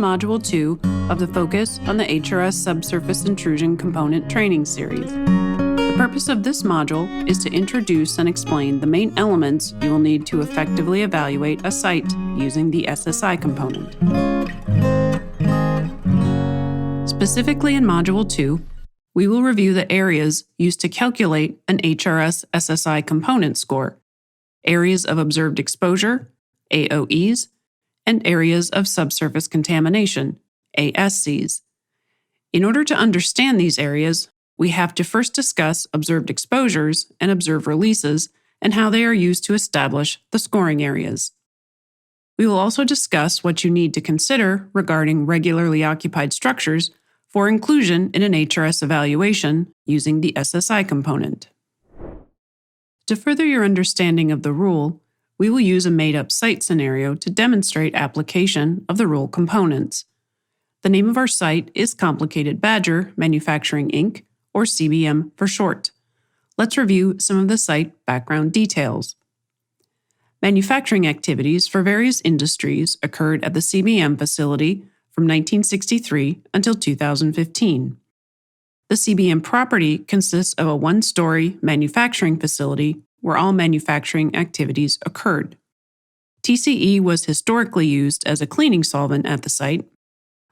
Module 2 of the Focus on the HRS Subsurface Intrusion Component training series. The purpose of this module is to introduce and explain the main elements you will need to effectively evaluate a site using the SSI component. Specifically in Module 2, we will review the areas used to calculate an HRS SsI component score, areas of observed exposure, AOEs, and areas of subsurface contamination, ASCs. In order to understand these areas, we have to first discuss observed exposures and observed releases and how they are used to establish the scoring areas. We will also discuss what you need to consider regarding regularly occupied structures for inclusion in an HRS evaluation using the SSI component. To further your understanding of the rule, we will use a made-up site scenario to demonstrate application of the rule components. The name of our site is Complicated Badger Manufacturing Inc., or CBM for short. Let's review some of the site background details. Manufacturing activities for various industries occurred at the CBM facility from 1963 until 2015. The CBM property consists of a one-story manufacturing facility where all manufacturing activities occurred. TCE was historically used as a cleaning solvent at the site.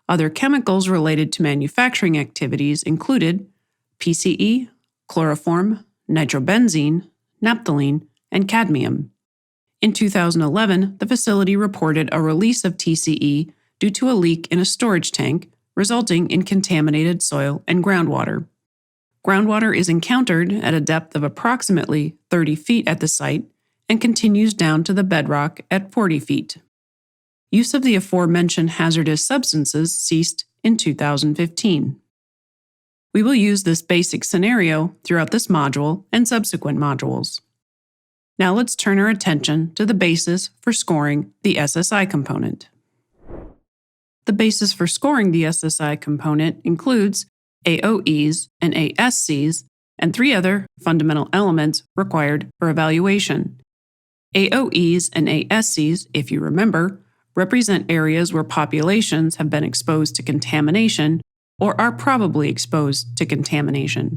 Other chemicals related to manufacturing activities included PCE, chloroform, nitrobenzene, naphthalene, and cadmium. In 2011, the facility reported a release of TCE due to a leak in a storage tank, resulting in contaminated soil and groundwater. Groundwater is encountered at a depth of approximately 30 feet at the site and continues down to the bedrock at 40 feet. Use of the aforementioned hazardous substances ceased in 2015. We will use this basic scenario throughout this module and subsequent modules. Now let's turn our attention to the basis for scoring the SSI component. The basis for scoring the SSI component includes AOEs and ASCs, and three other fundamental elements required for evaluation. AOEs and ASCs, if you remember, represent areas where populations have been exposed to contamination or are probably exposed to contamination.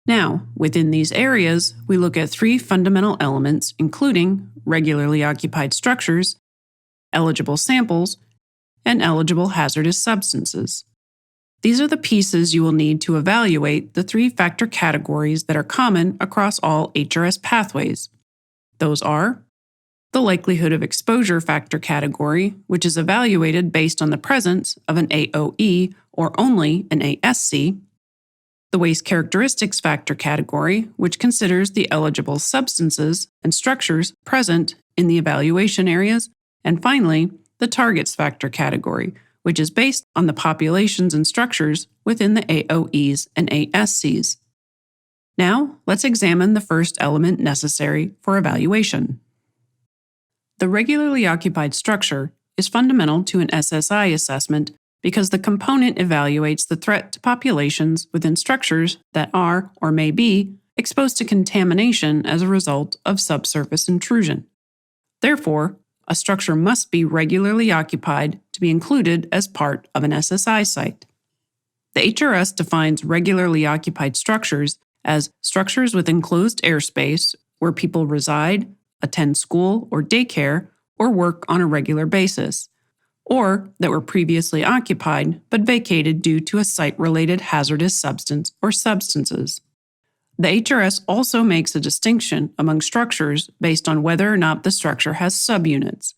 Now, within these areas, we look at three fundamental elements, including regularly occupied structures, eligible samples, and eligible hazardous substances. These are the pieces you will need to evaluate the three factor categories that are common across all HRS pathways. Those are the likelihood of exposure factor category, which is evaluated based on the presence of an AOE or only an ASC, the waste characteristics factor category, which considers the eligible substances and structures present in the evaluation areas, and finally, the targets factor category, which is based on the populations and structures within the AOEs and ASCs. Now, let's examine the first element necessary for evaluation. The regularly occupied structure is fundamental to an SSI assessment because the component evaluates the threat to populations within structures that are, or may be, exposed to contamination as a result of subsurface intrusion. Therefore, a structure must be regularly occupied to be included as part of an SSI site. The HRS defines regularly occupied structures as structures with enclosed airspace where people reside, attend school or daycare, or work on a regular basis, or that were previously occupied but vacated due to a site-related hazardous substance or substances. The HRS also makes a distinction among structures based on whether or not the structure has subunits.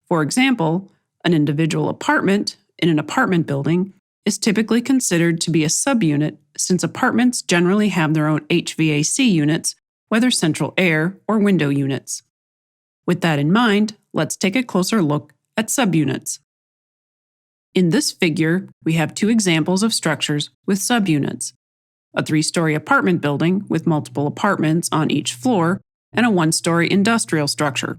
For example, an individual apartment in an apartment building is typically considered to be a subunit since apartments generally have their own HVAC units, whether central air or window units. With that in mind, let's take a closer look at subunits. In this figure, we have two examples of structures with subunits: a 3-story apartment building with multiple apartments on each floor, and a 1-story industrial structure.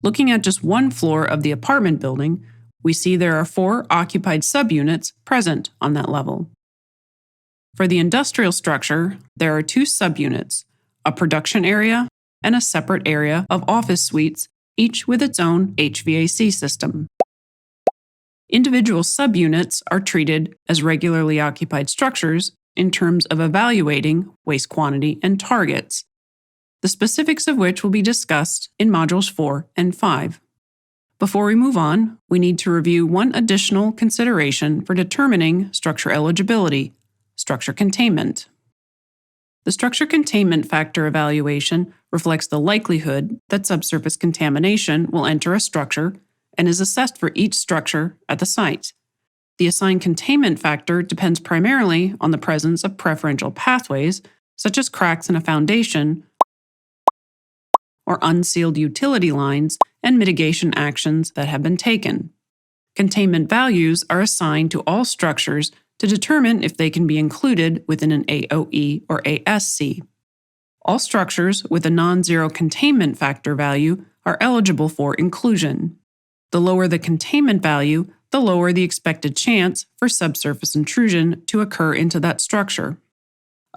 Looking at just one floor of the apartment building, we see there are 4 occupied subunits present on that level. For the industrial structure, there are 2 subunits, a production area and a separate area of office suites, each with its own HVAC system. Individual subunits are treated as regularly occupied structures in terms of evaluating waste quantity and targets, the specifics of which will be discussed in Modules 4 and 5. Before we move on, we need to review one additional consideration for determining structure eligibility: structure containment. The structure containment factor evaluation reflects the likelihood that subsurface contamination will enter a structure and is assessed for each structure at the site. The assigned containment factor depends primarily on the presence of preferential pathways, such as cracks in a foundation or unsealed utility lines, and mitigation actions that have been taken. Containment values are assigned to all structures to determine if they can be included within an AOE or ASC. All structures with a non-zero containment factor value are eligible for inclusion. The lower the containment value, the lower the expected chance for subsurface intrusion to occur into that structure.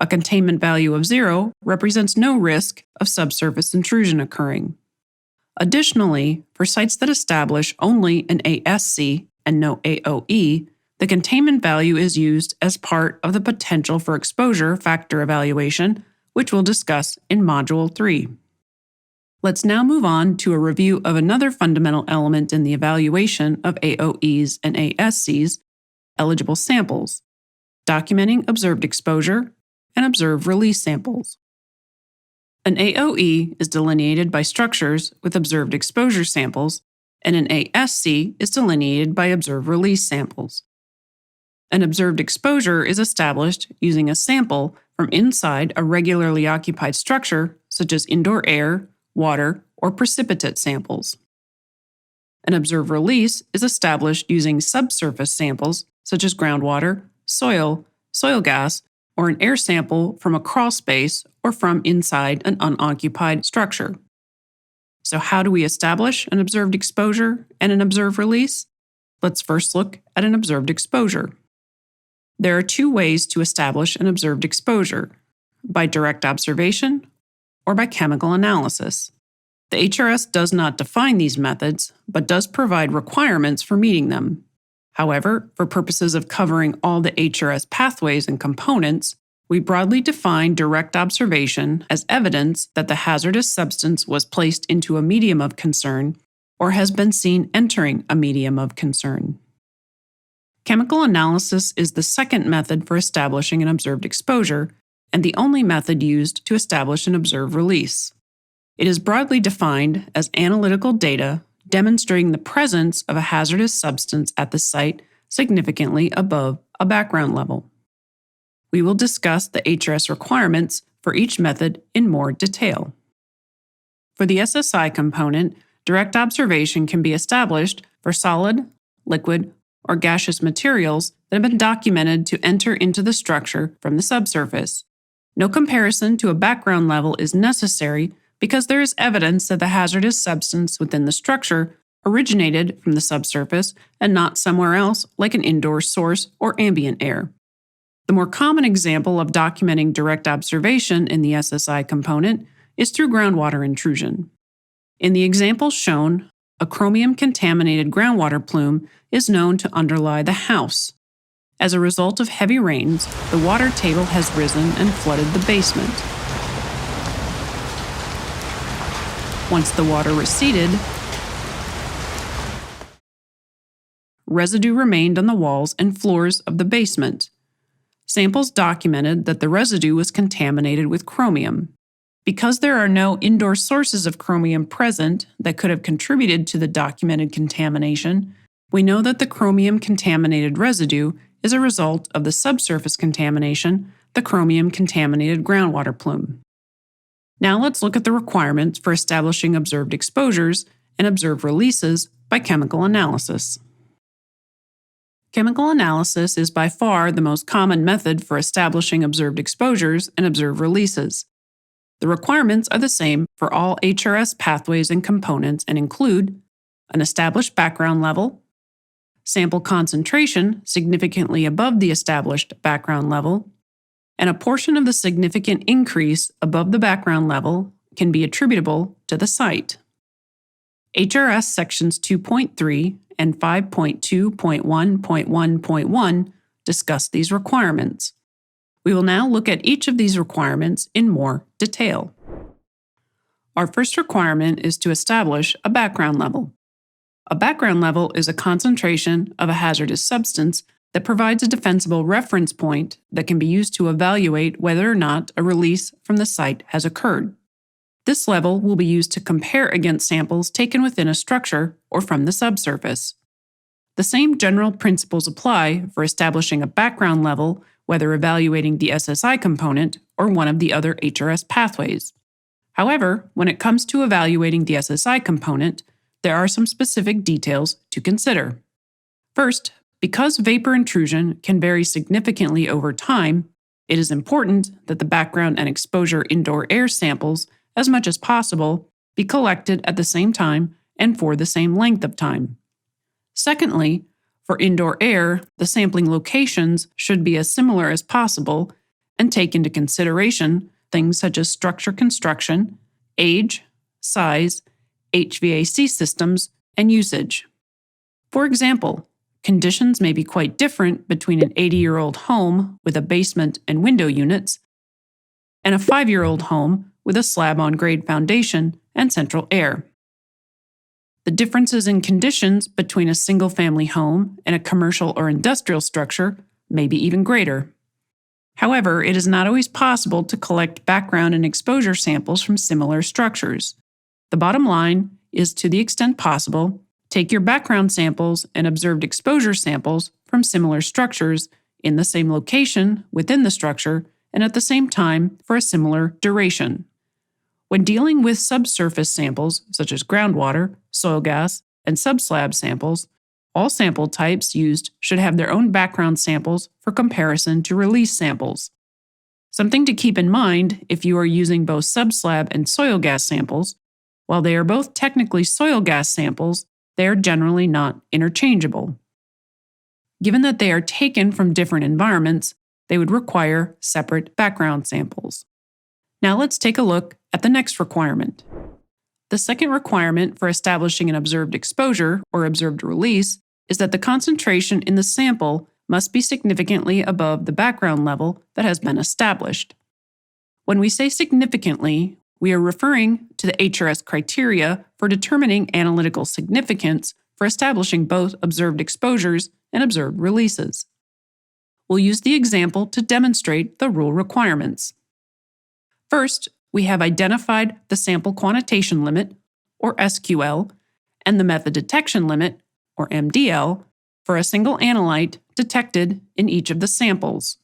A containment value of 0 represents no risk of subsurface intrusion occurring. Additionally, for sites that establish only an ASC and no AOE, the containment value is used as part of the potential for exposure factor evaluation, which we'll discuss in Module 3. Let's now move on to a review of another fundamental element in the evaluation of AOEs and ASCs: eligible samples, documenting observed exposure, and observed release samples. An AOE is delineated by structures with observed exposure samples, and an ASC is delineated by observed release samples. An observed exposure is established using a sample from inside a regularly occupied structure, such as indoor air, water, or precipitate samples. An observed release is established using subsurface samples, such as groundwater, soil gas, or an air sample from a crawl space or from inside an unoccupied structure. So how do we establish an observed exposure and an observed release? Let's first look at an observed exposure. There are two ways to establish an observed exposure: by direct observation or by chemical analysis. The HRS does not define these methods, but does provide requirements for meeting them. However, for purposes of covering all the HRS pathways and components, we broadly define direct observation as evidence that the hazardous substance was placed into a medium of concern or has been seen entering a medium of concern. Chemical analysis is the second method for establishing an observed exposure and the only method used to establish an observed release. It is broadly defined as analytical data demonstrating the presence of a hazardous substance at the site significantly above a background level. We will discuss the HRS requirements for each method in more detail. For the SSI component, direct observation can be established for solid, liquid, or gaseous materials that have been documented to enter into the structure from the subsurface. No comparison to a background level is necessary because there is evidence that the hazardous substance within the structure originated from the subsurface and not somewhere else like an indoor source or ambient air. The more common example of documenting direct observation in the SSI component is through groundwater intrusion. In the example shown, a chromium-contaminated groundwater plume is known to underlie the house. As a result of heavy rains, the water table has risen and flooded the basement. Once the water receded, residue remained on the walls and floors of the basement. Samples documented that the residue was contaminated with chromium. Because there are no indoor sources of chromium present that could have contributed to the documented contamination, we know that the chromium-contaminated residue is a result of the subsurface contamination, the chromium-contaminated groundwater plume. Now let's look at the requirements for establishing observed exposures and observed releases by chemical analysis. Chemical analysis is by far the most common method for establishing observed exposures and observed releases. The requirements are the same for all HRS pathways and components and include an established background level, sample concentration significantly above the established background level, and a portion of the significant increase above the background level can be attributable to the site. HRS Sections 2.3 and 5.2.1.1.1 discuss these requirements. We will now look at each of these requirements in more detail. Our first requirement is to establish a background level. A background level is a concentration of a hazardous substance that provides a defensible reference point that can be used to evaluate whether or not a release from the site has occurred. This level will be used to compare against samples taken within a structure or from the subsurface. The same general principles apply for establishing a background level, whether evaluating the SSI component or one of the other HRS pathways. However, when it comes to evaluating the SSI component, there are some specific details to consider. First, because vapor intrusion can vary significantly over time, it is important that the background and exposure indoor air samples, as much as possible, be collected at the same time and for the same length of time. Secondly, for indoor air, the sampling locations should be as similar as possible and take into consideration things such as structure construction, age, size, HVAC systems, and usage. For example, conditions may be quite different between an 80-year-old home with a basement and window units and a 5-year-old home with a slab-on-grade foundation and central air. The differences in conditions between a single-family home and a commercial or industrial structure may be even greater. However, it is not always possible to collect background and exposure samples from similar structures. The bottom line is, to the extent possible, take your background samples and observed exposure samples from similar structures in the same location within the structure and at the same time for a similar duration. When dealing with subsurface samples, such as groundwater, soil gas, and subslab samples, all sample types used should have their own background samples for comparison to release samples. Something to keep in mind if you are using both subslab and soil gas samples, while they are both technically soil gas samples, they are generally not interchangeable. Given that they are taken from different environments, they would require separate background samples. Now let's take a look at the next requirement. The second requirement for establishing an observed exposure or observed release is that the concentration in the sample must be significantly above the background level that has been established. When we say significantly, we are referring to the HRS criteria for determining analytical significance for establishing both observed exposures and observed releases. We'll use the example to demonstrate the rule requirements. First, we have identified the sample quantitation limit, or SQL, and the method detection limit, or MDL, for a single analyte detected in each of the samples.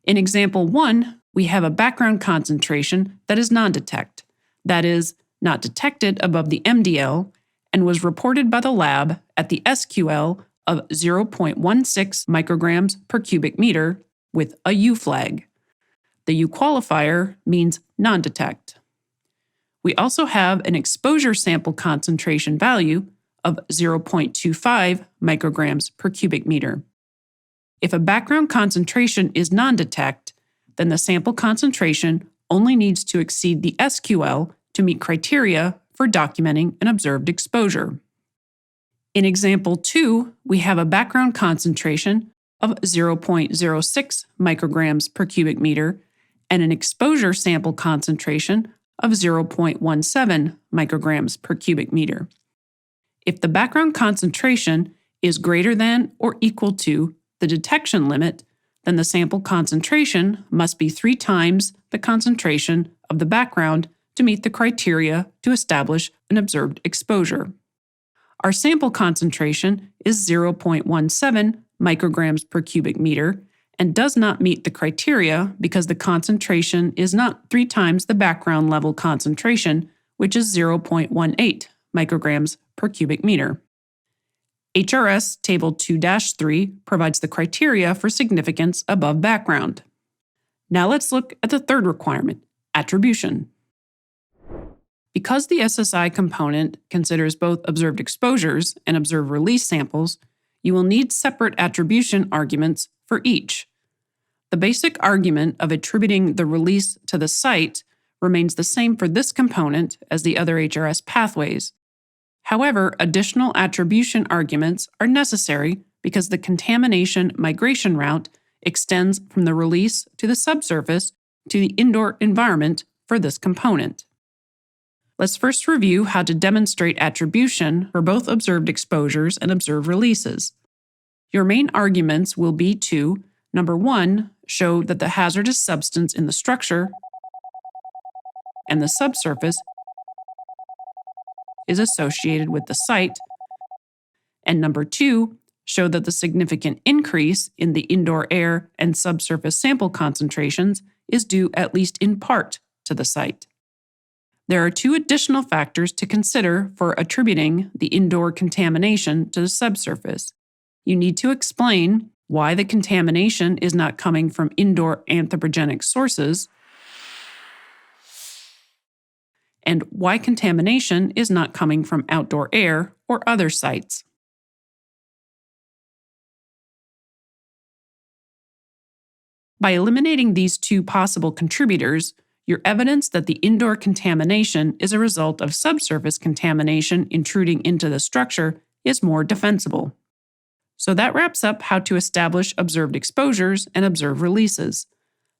In example 1, we have a background concentration that is non-detect, that is, not detected above the MDL, and was reported by the lab at the SQL of 0.16 micrograms per cubic meter with a U flag. The U qualifier means non-detect. We also have an exposure sample concentration value of 0.25 micrograms per cubic meter. If a background concentration is non-detect, then the sample concentration only needs to exceed the SQL to meet criteria for documenting an observed exposure. In example 2, we have a background concentration of 0.06 micrograms per cubic meter and an exposure sample concentration of 0.17 micrograms per cubic meter. If the background concentration is greater than or equal to the detection limit, then the sample concentration must be 3 times the concentration of the background to meet the criteria to establish an observed exposure. Our sample concentration is 0.17 micrograms per cubic meter and does not meet the criteria because the concentration is not 3 times the background level concentration, which is 0.18 micrograms per cubic meter. HRS Table 2-3 provides the criteria for significance above background. Now let's look at the third requirement, attribution. Because the SSI component considers both observed exposures and observed release samples, you will need separate attribution arguments for each. The basic argument of attributing the release to the site remains the same for this component as the other HRS pathways. However, additional attribution arguments are necessary because the contamination migration route extends from the release to the subsurface to the indoor environment for this component. Let's first review how to demonstrate attribution for both observed exposures and observed releases. Your main arguments will be to, number 1, show that the hazardous substance in the structure and the subsurface is associated with the site, and number 2, show that the significant increase in the indoor air and subsurface sample concentrations is due at least in part to the site. There are 2 additional factors to consider for attributing the indoor contamination to the subsurface. You need to explain why the contamination is not coming from indoor anthropogenic sources and why contamination is not coming from outdoor air or other sites. By eliminating these 2 possible contributors, your evidence that the indoor contamination is a result of subsurface contamination intruding into the structure is more defensible. So that wraps up how to establish observed exposures and observed releases.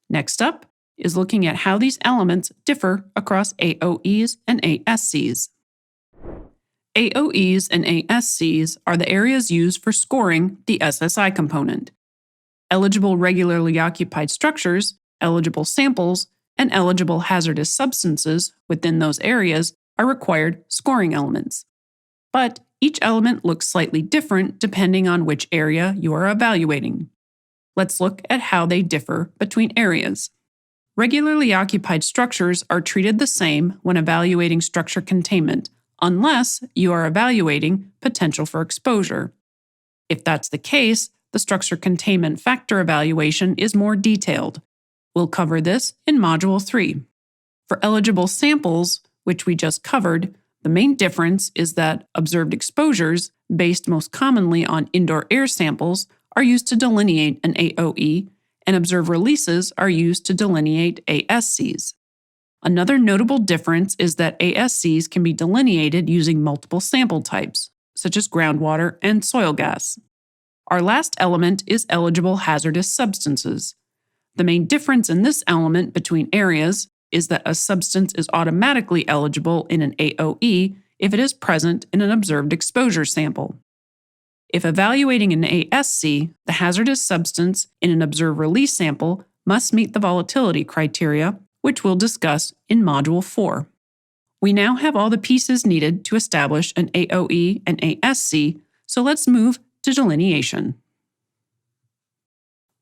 Next up is looking at how these elements differ across AOEs and ASCs. AOEs and ASCs are the areas used for scoring the SSI component. Eligible regularly occupied structures, eligible samples, and eligible hazardous substances within those areas are required scoring elements. But each element looks slightly different depending on which area you are evaluating. Let's look at how they differ between areas. Regularly occupied structures are treated the same when evaluating structure containment, unless you are evaluating potential for exposure. If that's the case, the structure containment factor evaluation is more detailed. We'll cover this in Module 3. For eligible samples, which we just covered, the main difference is that observed exposures, based most commonly on indoor air samples, are used to delineate an AOE, and observed releases are used to delineate ASCs. Another notable difference is that ASCs can be delineated using multiple sample types, such as groundwater and soil gas. Our last element is eligible hazardous substances. The main difference in this element between areas is that a substance is automatically eligible in an AOE if it is present in an observed exposure sample. If evaluating an ASC, the hazardous substance in an observed release sample must meet the volatility criteria, which we'll discuss in Module 4. We now have all the pieces needed to establish an AOE and ASC, so let's move to delineation.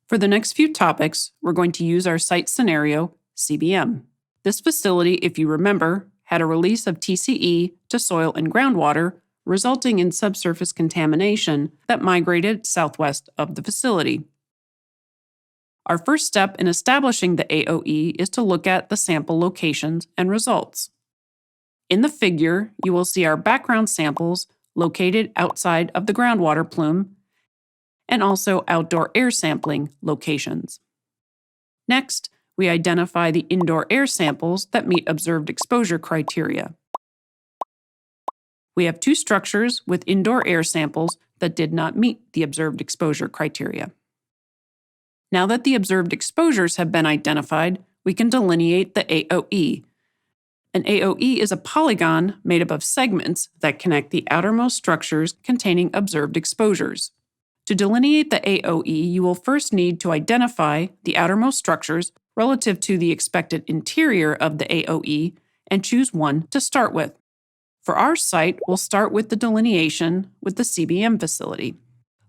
For the next few topics, we're going to use our site scenario, CBM. This facility, if you remember, had a release of TCE to soil and groundwater, resulting in subsurface contamination that migrated southwest of the facility. Our first step in establishing the AOE is to look at the sample locations and results. In the figure, you will see our background samples located outside of the groundwater plume, and also outdoor air sampling locations. Next, we identify the indoor air samples that meet observed exposure criteria. We have 2 structures with indoor air samples that did not meet the observed exposure criteria. Now that the observed exposures have been identified, we can delineate the AOE. An AOE is a polygon made up of segments that connect the outermost structures containing observed exposures. To delineate the AOE, you will first need to identify the outermost structures relative to the expected interior of the AOE and choose one to start with. For our site, we'll start with the delineation with the CBM facility.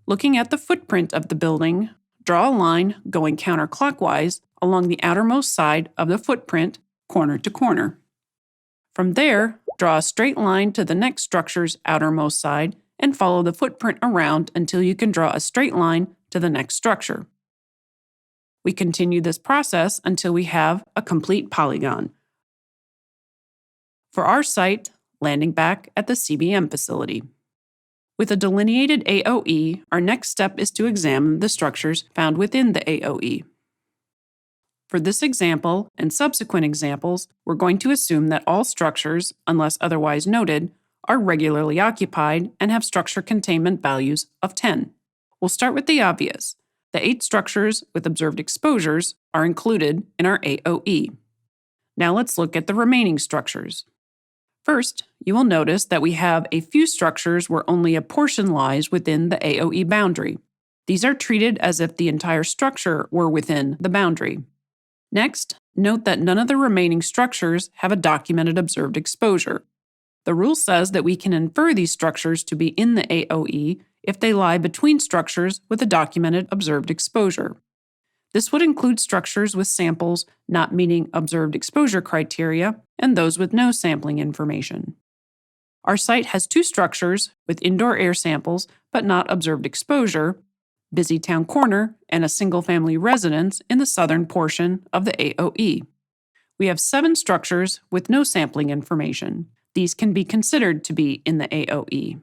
Looking at the footprint of the building, draw a line going counterclockwise along the outermost side of the footprint, corner to corner. From there, draw a straight line to the next structure's outermost side and follow the footprint around until you can draw a straight line to the next structure. We continue this process until we have a complete polygon. For our site, landing back at the CBM facility. With a delineated AOE, our next step is to examine the structures found within the AOE. For this example and subsequent examples, we're going to assume that all structures, unless otherwise noted, are regularly occupied and have structure containment values of 10. We'll start with the obvious. The 8 structures with observed exposures are included in our AOE. Now let's look at the remaining structures. First, you will notice that we have a few structures where only a portion lies within the AOE boundary. These are treated as if the entire structure were within the boundary. Next, note that none of the remaining structures have a documented observed exposure. The rule says that we can infer these structures to be in the AOE if they lie between structures with a documented observed exposure. This would include structures with samples not meeting observed exposure criteria and those with no sampling information. Our site has 2 structures with indoor air samples but not observed exposure, Busy Town Corner and a single-family residence in the southern portion of the AOE. We have 7 structures with no sampling information. These can be considered to be in the AOE.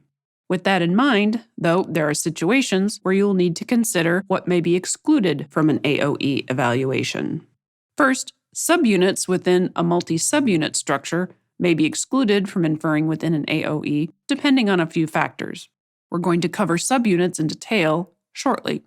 With that in mind, though, there are situations where you'll need to consider what may be excluded from an AOE evaluation. First, subunits within a multi-subunit structure may be excluded from inferring within an AOE depending on a few factors. We're going to cover subunits in detail shortly.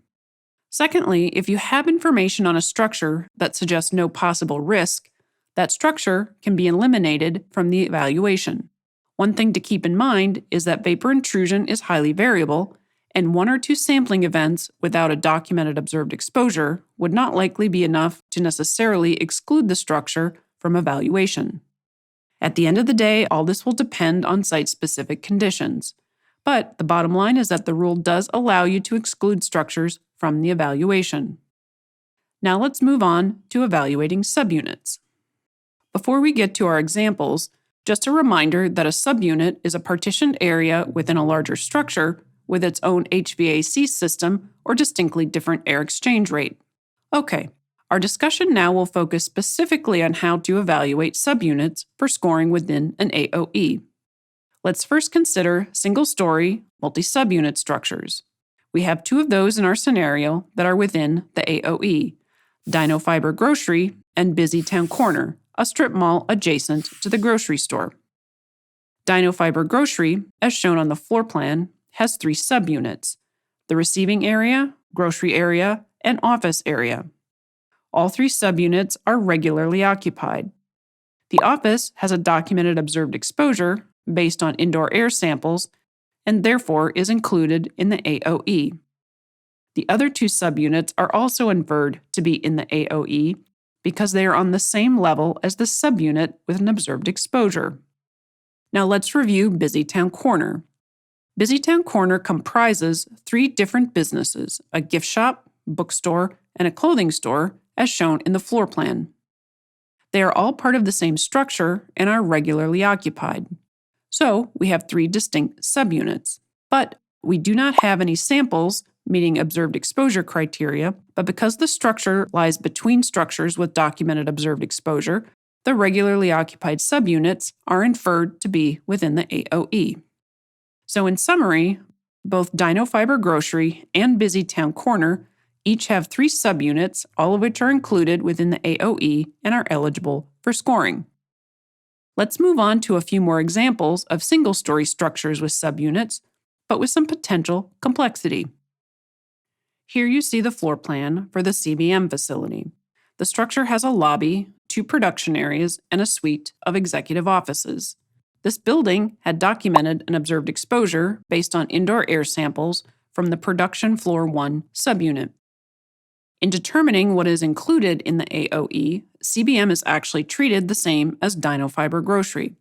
Secondly, if you have information on a structure that suggests no possible risk, that structure can be eliminated from the evaluation. One thing to keep in mind is that vapor intrusion is highly variable, and 1 or 2 sampling events without a documented observed exposure would not likely be enough to necessarily exclude the structure from evaluation. At the end of the day, all this will depend on site-specific conditions. But the bottom line is that the rule does allow you to exclude structures from the evaluation. Now let's move on to evaluating subunits. Before we get to our examples, just a reminder that a subunit is a partitioned area within a larger structure with its own HVAC system or distinctly different air exchange rate. Okay, our discussion now will focus specifically on how to evaluate subunits for scoring within an AOE. Let's first consider single-story, multi-subunit structures. We have 2 of those in our scenario that are within the AOE, Dino Fiber Grocery and Busy Town Corner, a strip mall adjacent to the grocery store. Dino Fiber Grocery, as shown on the floor plan, has 3 subunits: the receiving area, grocery area, and office area. All 3 subunits are regularly occupied. The office has a documented observed exposure based on indoor air samples and therefore is included in the AOE. The other 2 subunits are also inferred to be in the AOE because they are on the same level as the subunit with an observed exposure. Now let's review Busy Town Corner. Busy Town Corner comprises 3 different businesses: a gift shop, bookstore, and a clothing store, as shown in the floor plan. They are all part of the same structure and are regularly occupied. So we have 3 distinct subunits, but we do not have any samples meeting observed exposure criteria, but because the structure lies between structures with documented observed exposure, the regularly occupied subunits are inferred to be within the AOE. So in summary, both Dino Fiber Grocery and Busy Town Corner each have 3 subunits, all of which are included within the AOE and are eligible for scoring. Let's move on to a few more examples of single-story structures with subunits, but with some potential complexity. Here you see the floor plan for the CBM facility. The structure has a lobby, 2 production areas, and a suite of executive offices. This building had documented an observed exposure based on indoor air samples from the production floor 1 subunit. In determining what is included in the AOE, CBM is actually treated the same as Dino Fiber Grocery.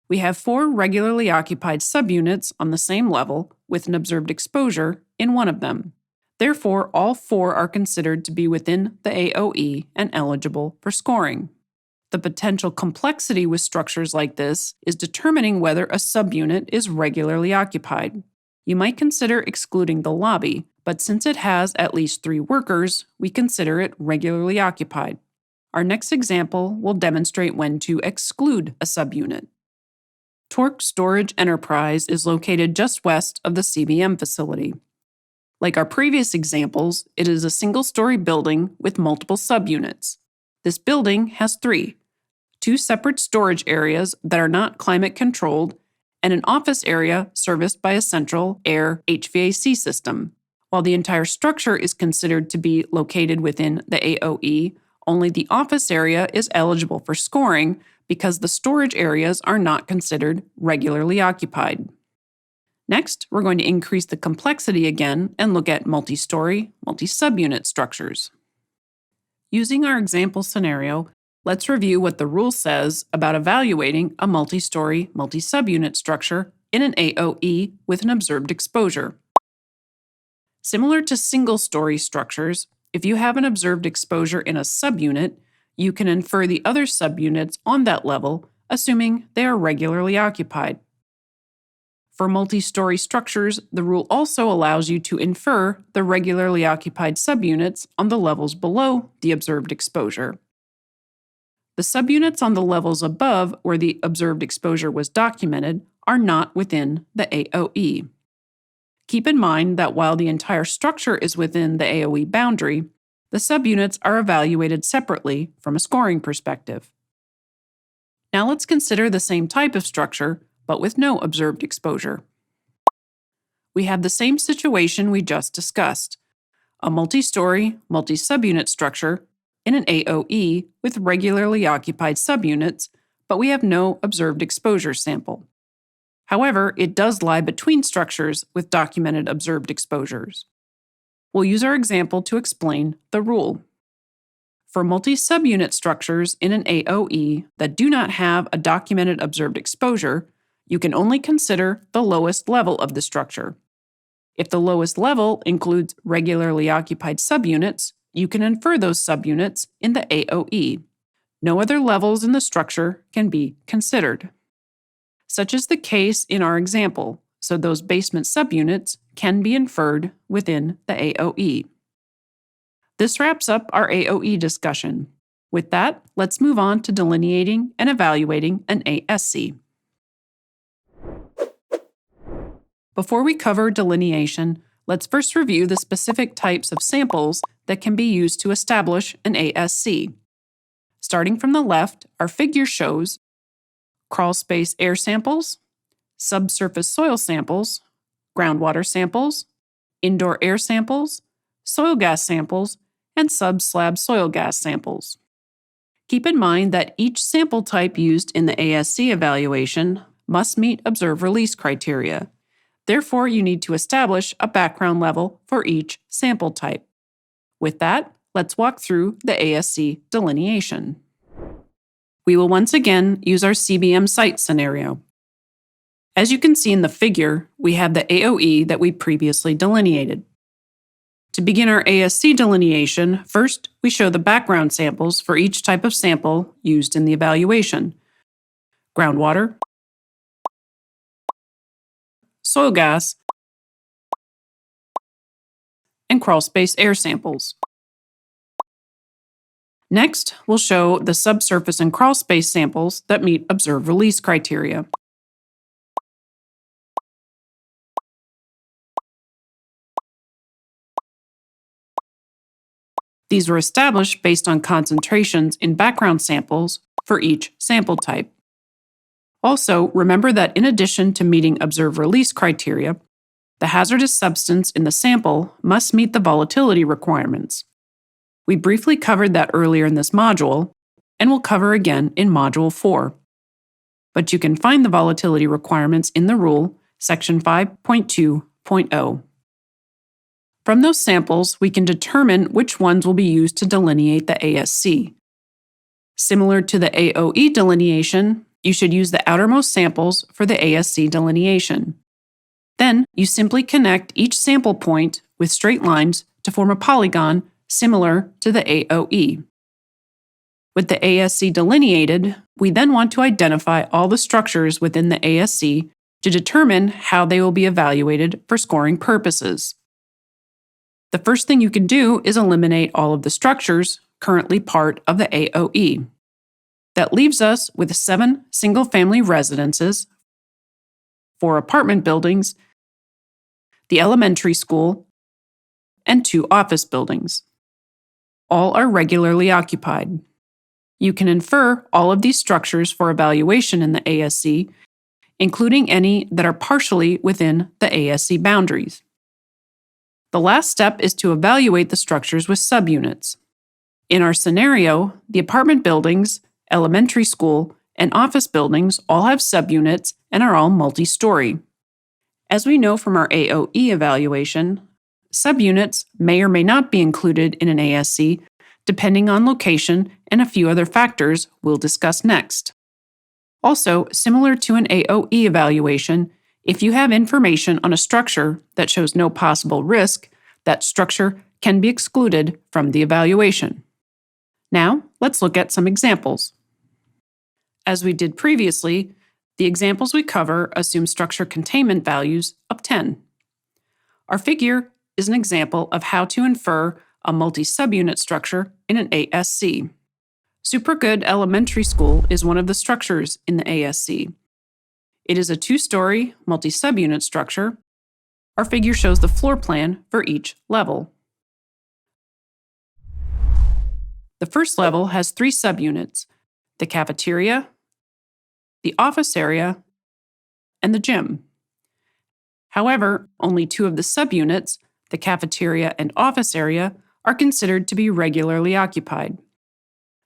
We have 4 regularly occupied subunits on the same level with an observed exposure in one of them. Therefore, all 4 are considered to be within the AOE and eligible for scoring. The potential complexity with structures like this is determining whether a subunit is regularly occupied. You might consider excluding the lobby, but since it has at least 3 workers, we consider it regularly occupied. Our next example will demonstrate when to exclude a subunit. Torque Storage Enterprise is located just west of the CBM facility. Like our previous examples, it is a single-story building with multiple subunits. This building has 3: 2 separate storage areas that are not climate-controlled and an office area serviced by a central air HVAC system. While the entire structure is considered to be located within the AOE, only the office area is eligible for scoring because the storage areas are not considered regularly occupied. Next, we're going to increase the complexity again and look at multi-story, multi-subunit structures. Using our example scenario, let's review what the rule says about evaluating a multi-story, multi-subunit structure in an AOE with an observed exposure. Similar to single-story structures, if you have an observed exposure in a subunit, you can infer the other subunits on that level, assuming they are regularly occupied. For multi-story structures, the rule also allows you to infer the regularly occupied subunits on the levels below the observed exposure. The subunits on the levels above where the observed exposure was documented are not within the AOE. Keep in mind that while the entire structure is within the AOE boundary, the subunits are evaluated separately from a scoring perspective. Now let's consider the same type of structure, but with no observed exposure. We have the same situation we just discussed, a multi-story, multi-subunit structure in an AOE with regularly occupied subunits, but we have no observed exposure sample. However, it does lie between structures with documented observed exposures. We'll use our example to explain the rule. For multi-subunit structures in an AOE that do not have a documented observed exposure, you can only consider the lowest level of the structure. If the lowest level includes regularly occupied subunits, you can infer those subunits in the AOE. No other levels in the structure can be considered. Such is the case in our example, so those basement subunits can be inferred within the AOE. This wraps up our AOE discussion. With that, let's move on to delineating and evaluating an ASC. Before we cover delineation, let's first review the specific types of samples that can be used to establish an ASC. Starting from the left, our figure shows crawl space air samples, subsurface soil samples, groundwater samples, indoor air samples, soil gas samples, and sub-slab soil gas samples. Keep in mind that each sample type used in the ASC evaluation must meet observe release criteria. Therefore, you need to establish a background level for each sample type. With that, let's walk through the ASC delineation. We will once again use our CBM site scenario. As you can see in the figure, we have the AOE that we previously delineated. To begin our ASC delineation, first we show the background samples for each type of sample used in the evaluation: groundwater, soil gas, and crawl space air samples. Next, we'll show the subsurface and crawl space samples that meet observe release criteria. These were established based on concentrations in background samples for each sample type. Also, remember that in addition to meeting observe release criteria, the hazardous substance in the sample must meet the volatility requirements. We briefly covered that earlier in this module, and we'll cover again in Module 4. But you can find the volatility requirements in the rule, Section 5.2.0. From those samples, we can determine which ones will be used to delineate the ASC. Similar to the AOE delineation, you should use the outermost samples for the ASC delineation. Then, you simply connect each sample point with straight lines to form a polygon similar to the AOE. With the ASC delineated, we then want to identify all the structures within the ASC to determine how they will be evaluated for scoring purposes. The first thing you can do is eliminate all of the structures currently part of the AOE. That leaves us with 7 single-family residences, 4 apartment buildings, the elementary school, and 2 office buildings. All are regularly occupied. You can infer all of these structures for evaluation in the ASC including any that are partially within the ASC boundaries. The last step is to evaluate the structures with subunits. In our scenario, the apartment buildings, elementary school, and office buildings all have subunits and are all multi-story. As we know from our AOE evaluation, subunits may or may not be included in an ASC depending on location and a few other factors we'll discuss next. Also, similar to an AOE evaluation, if you have information on a structure that shows no possible risk, that structure can be excluded from the evaluation. Now, let's look at some examples. As we did previously, the examples we cover assume structure containment values of 10. Our figure is an example of how to infer a multi-subunit structure in an ASC. Supergood Elementary School is one of the structures in the ASC. It is a 2-story multi-subunit structure. Our figure shows the floor plan for each level. The first level has 3 subunits: the cafeteria, the office area, and the gym. However, only 2 of the subunits, the cafeteria and office area, are considered to be regularly occupied.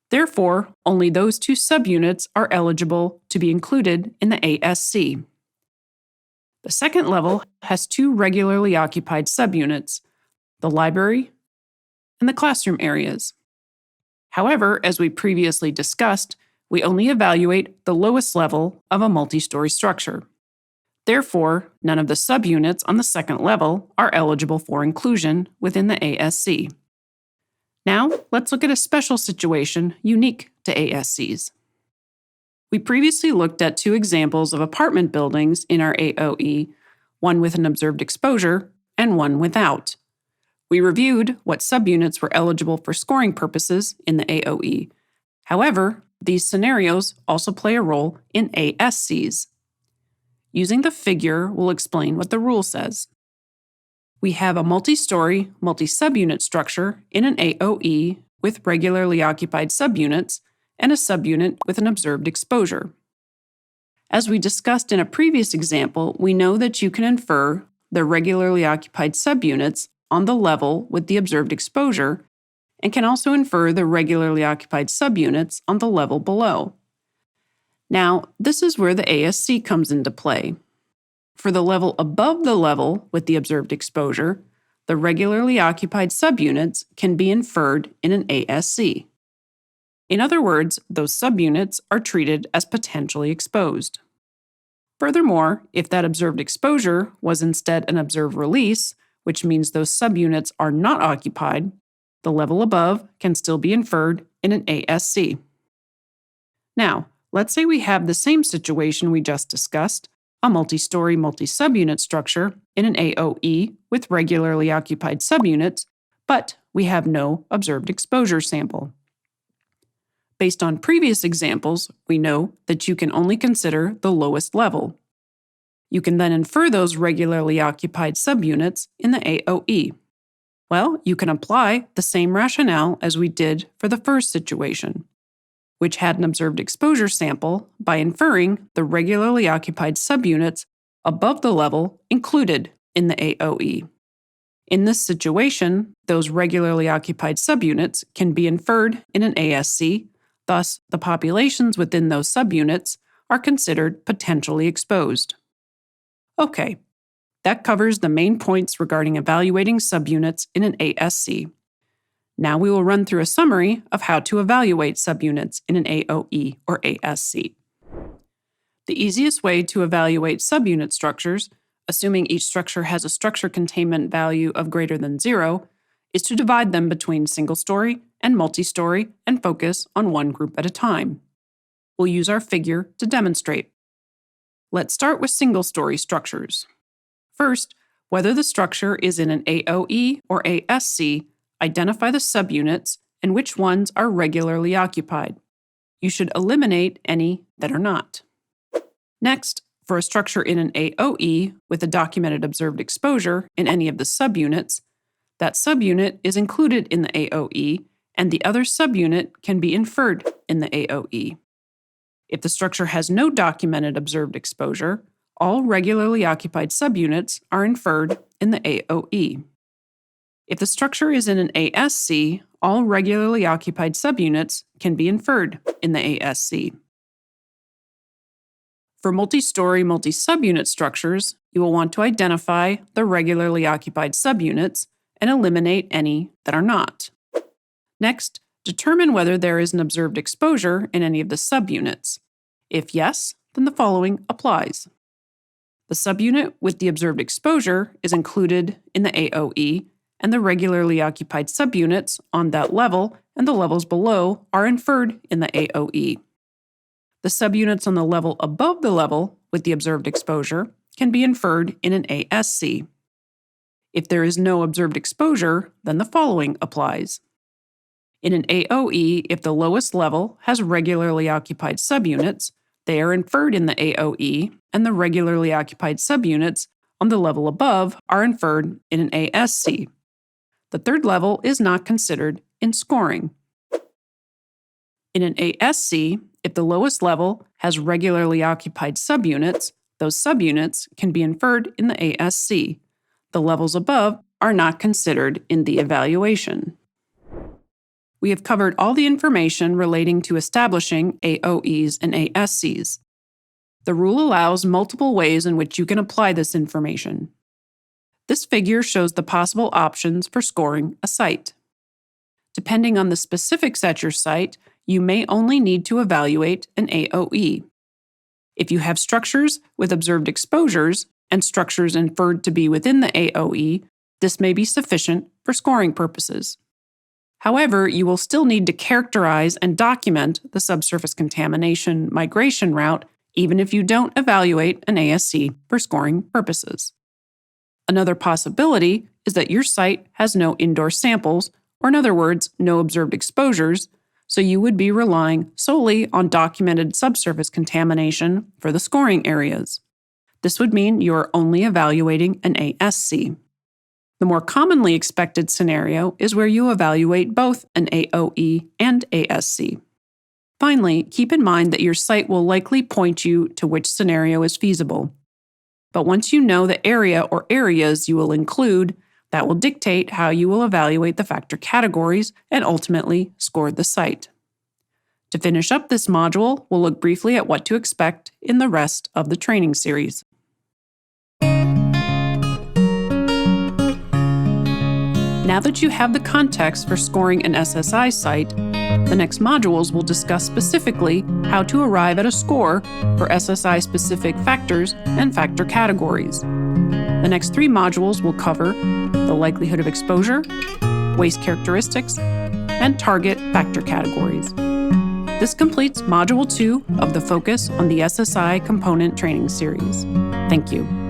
Therefore, only those 2 subunits are eligible to be included in the ASC. The second level has 2 regularly occupied subunits, the library and the classroom areas. However, as we previously discussed, we only evaluate the lowest level of a multi-story structure. Therefore, none of the subunits on the second level are eligible for inclusion within the ASC. Now, let's look at a special situation unique to ASCs. We previously looked at 2 examples of apartment buildings in our AOE, one with an observed exposure and one without. We reviewed what subunits were eligible for scoring purposes in the AOE. However, these scenarios also play a role in ASCs. Using the figure, we'll explain what the rule says. We have a multi-story, multi-subunit structure in an AOE with regularly occupied subunits and a subunit with an observed exposure. As we discussed in a previous example, we know that you can infer the regularly occupied subunits on the level with the observed exposure and can also infer the regularly occupied subunits on the level below. Now, this is where the ASC comes into play. For the level above the level with the observed exposure, the regularly occupied subunits can be inferred in an ASC. In other words, those subunits are treated as potentially exposed. Furthermore, if that observed exposure was instead an observed release, which means those subunits are not occupied, the level above can still be inferred in an ASC. Now, let's say we have the same situation we just discussed, a multi-story, multi-subunit structure in an AOE with regularly occupied subunits, but we have no observed exposure sample. Based on previous examples, we know that you can only consider the lowest level. You can then infer those regularly occupied subunits in the AOE. Well, you can apply the same rationale as we did for the first situation, which had an observed exposure sample by inferring the regularly occupied subunits above the level included in the AOE. In this situation, those regularly occupied subunits can be inferred in an ASC, thus the populations within those subunits are considered potentially exposed. Okay, that covers the main points regarding evaluating subunits in an ASC. Now we will run through a summary of how to evaluate subunits in an AOE or ASC. The easiest way to evaluate subunit structures, assuming each structure has a structure containment value of greater than 0, is to divide them between single-story and multi-story and focus on one group at a time. We'll use our figure to demonstrate. Let's start with single-story structures. First, whether the structure is in an AOE or ASC, identify the subunits and which ones are regularly occupied. You should eliminate any that are not. Next, for a structure in an AOE with a documented observed exposure in any of the subunits, that subunit is included in the AOE and the other subunit can be inferred in the AOE. If the structure has no documented observed exposure, all regularly occupied subunits are inferred in the AOE. If the structure is in an ASC, all regularly occupied subunits can be inferred in the ASC. For multi-story, multi-subunit structures, you will want to identify the regularly occupied subunits and eliminate any that are not. Next, determine whether there is an observed exposure in any of the subunits. If yes, then the following applies. The subunit with the observed exposure is included in the AOE, and the regularly occupied subunits on that level and the levels below are inferred in the AOE. The subunits on the level above the level with the observed exposure can be inferred in an ASC. If there is no observed exposure, then the following applies. In an AOE, if the lowest level has regularly occupied subunits, they are inferred in the AOE, and the regularly occupied subunits on the level above are inferred in an ASC. The third level is not considered in scoring. In an ASC, if the lowest level has regularly occupied subunits, those subunits can be inferred in the ASC. The levels above are not considered in the evaluation. We have covered all the information relating to establishing AOEs and ASCs. The rule allows multiple ways in which you can apply this information. This figure shows the possible options for scoring a site. Depending on the specifics at your site, you may only need to evaluate an AOE. If you have structures with observed exposures and structures inferred to be within the AOE, this may be sufficient for scoring purposes. However, you will still need to characterize and document the subsurface contamination migration route even if you don't evaluate an ASC for scoring purposes. Another possibility is that your site has no indoor samples, or in other words, no observed exposures, so you would be relying solely on documented subsurface contamination for the scoring areas. This would mean you are only evaluating an ASC. The more commonly expected scenario is where you evaluate both an AOE and ASC. Finally, keep in mind that your site will likely point you to which scenario is feasible. But once you know the area or areas you will include, that will dictate how you will evaluate the factor categories and ultimately score the site. To finish up this module, we'll look briefly at what to expect in the rest of the training series. Now that you have the context for scoring an SSI site, the next modules will discuss specifically how to arrive at a score for SSI-specific factors and factor categories. The next 3 modules will cover the likelihood of exposure, waste characteristics, and target factor categories. This completes Module 2 of the Focus on the SSI Component training series. Thank you.